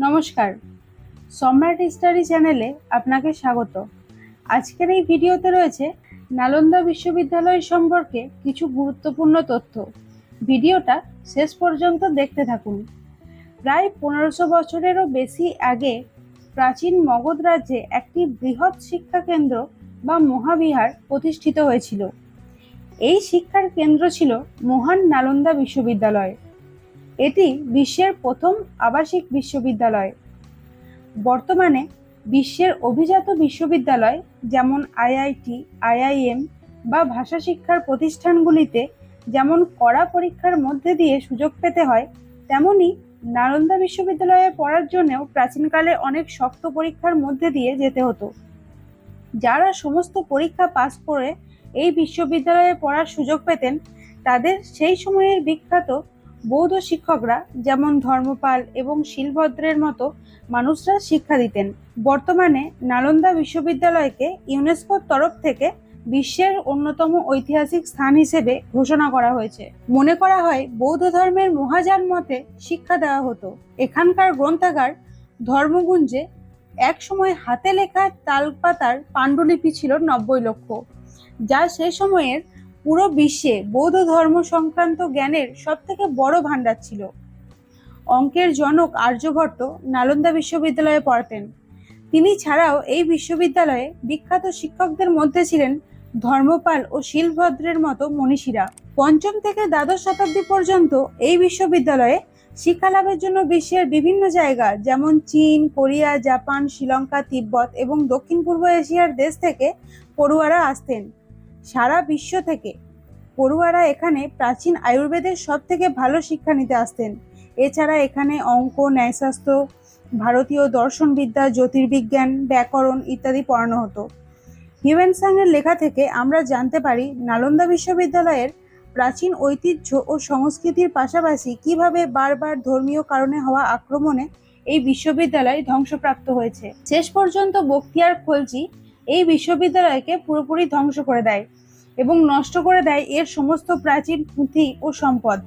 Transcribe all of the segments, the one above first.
নমস্কার, সম্রাট স্টাডি চ্যানেলে আপনাকে স্বাগত। আজকের এই ভিডিওতে রয়েছে নালন্দা বিশ্ববিদ্যালয় সম্পর্কে কিছু গুরুত্বপূর্ণ তথ্য। ভিডিওটা শেষ পর্যন্ত দেখতে থাকুন। প্রায় 1500 বছরেরও বেশি আগে প্রাচীন মগধ রাজ্যে একটি বৃহৎ শিক্ষা কেন্দ্র বা মহাবিহার প্রতিষ্ঠিত হয়েছিল। এই শিক্ষার কেন্দ্র ছিল মহান নালন্দা বিশ্ববিদ্যালয়। এটি বিশ্বের প্রথম আবাসিক বিশ্ববিদ্যালয়। বর্তমানে বিশ্বের অভিজাত বিশ্ববিদ্যালয় যেমন আইআইটি, আইআইএম বা ভাষা শিক্ষার প্রতিষ্ঠানগুলিতে যেমন কড়া পরীক্ষার মধ্যে দিয়ে সুযোগ পেতে হয়, তেমনি নালন্দা বিশ্ববিদ্যালয়ে পড়ার জন্যও প্রাচীনকালে অনেক শক্ত পরীক্ষার মধ্যে দিয়ে যেতে হতো। যারা সমস্ত পরীক্ষা পাস করে এই বিশ্ববিদ্যালয়ে পড়ার সুযোগ পেতেন, তাদের সেই সময়ের বিখ্যাত বৌদ্ধ শিক্ষকরা যেমন ধর্মপাল এবং শিলভদ্রের মতো মানুষরা শিক্ষা দিতেন। বর্তমানে নালন্দা বিশ্ববিদ্যালয়কে ইউনেস্কোর তরফ থেকে বিশ্বের অন্যতম ঐতিহাসিক স্থান হিসেবে ঘোষণা করা হয়েছে। মনে করা হয় বৌদ্ধ ধর্মের মহাযান মতে শিক্ষা দেওয়া হতো। এখানকার গ্রন্থাগার ধর্মগুঞ্জে এক সময় হাতে লেখা তালপাতার পাণ্ডুলিপি ছিল 90 লক্ষ, যা সে সময়ের পুরো বিশ্বে বৌদ্ধ ধর্ম সংক্রান্ত জ্ঞানের সবথেকে বড় ভাণ্ডার ছিল। অঙ্কের জনক আর্যভট্ট নালন্দা বিশ্ববিদ্যালয়ে পড়াতেন। তিনি ছাড়াও এই বিশ্ববিদ্যালয়ে বিখ্যাত শিক্ষকদের মধ্যে ছিলেন ধর্মপাল ও শিলভদ্রের মতো মনীষীরা। পঞ্চম থেকে দ্বাদশ শতাব্দী পর্যন্ত এই বিশ্ববিদ্যালয়ে শিক্ষালাভের জন্য বিশ্বের বিভিন্ন জায়গা যেমন চীন, কোরিয়া, জাপান, শ্রীলঙ্কা, তিব্বত এবং দক্ষিণ পূর্ব এশিয়ার দেশ থেকে পড়ুয়ারা আসতেন। সারা বিশ্ব থেকে পড়ুয়ারা এখানে প্রাচীন আয়ুর্বেদের সব থেকে ভালো শিক্ষা নিতে আসতেন। এছাড়া এখানে অঙ্ক, ন্যায়শাস্ত্র, ভারতীয় দর্শনবিদ্যা, জ্যোতির্বিজ্ঞান, ব্যাকরণ ইত্যাদি পড়ানো হতো। হিউয়েনসাংয়ের লেখা থেকে আমরা জানতে পারি নালন্দা বিশ্ববিদ্যালয়ের প্রাচীন ঐতিহ্য ও সংস্কৃতির পাশাপাশি কিভাবে বারবার ধর্মীয় কারণে হওয়া আক্রমণে এই বিশ্ববিদ্যালয় ধ্বংসপ্রাপ্ত হয়েছে। শেষ পর্যন্ত বখতিয়ার খলজি এই বিশ্ববিদ্যালয়কে পুরোপুরি ধ্বংস করে দেয় এবং নষ্ট করে দেয় এর সমস্ত প্রাচীন পুঁথি ও সম্পদ।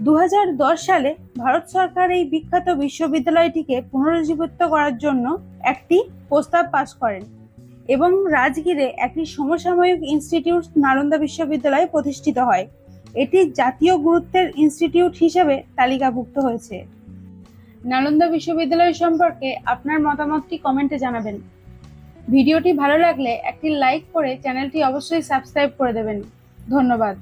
2010 সালে ভারত সরকার এই বিখ্যাত বিশ্ববিদ্যালয়টিকে পুনরুজ্জীবিত করার জন্য একটি প্রস্তাব পাস করেন এবং রাজগীরে একটি সমসাময়িক ইনস্টিটিউট নালন্দা বিশ্ববিদ্যালয় প্রতিষ্ঠিত হয়। এটি জাতীয় গুরুত্বের ইনস্টিটিউট হিসেবে তালিকাভুক্ত হয়েছে। নালন্দা বিশ্ববিদ্যালয় সম্পর্কে আপনার মতামতটি কমেন্টে জানাবেন। ভিডিওটি ভালো লাগলে একটি লাইক করে চ্যানেলটি অবশ্যই সাবস্ক্রাইব করে দেবেন। ধন্যবাদ।